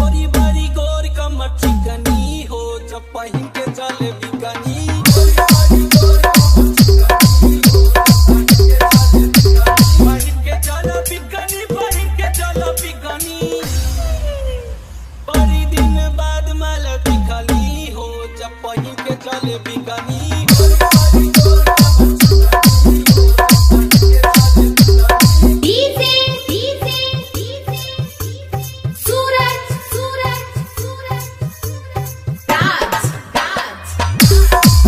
गोरी बारी गोर कमर चिकनी हो जब पहिन के चले बिकनी। बड़ी दिन बाद माल दिखली हो जब पहिन के चले बिकनी।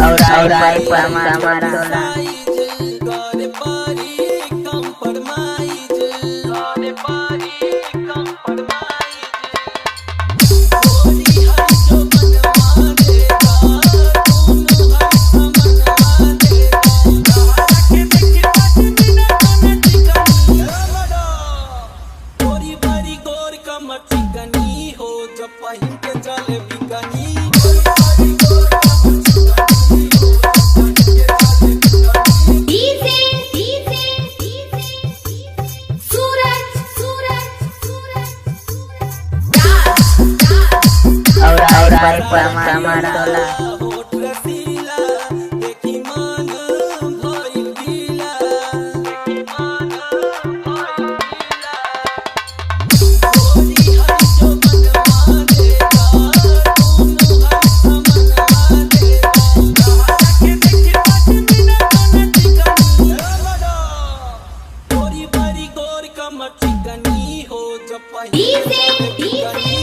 और भाई हमारा गोरे पारी कम फरमाइज, गोरे पारी कम फरमाइज। गोरी हर जो बनवा देगा दोनों हर समनवा देगा। के देखी पटना कन चिकनी लमड़ा गोरी बारी गोर कमर चिकनी हो जब पहिन के चले बिकनी। और भाई हमारा होठ रसीला देखी मन भइल गीला, देखी मन भइल गीला। गोरी हर जो बनवा देगा दोनों हर समनवा देगा। के देखी पटना कन चिकनी लमड़ा गोरी बारी गोर कमर चिकनी हो जब पहिन के चले बिकनी।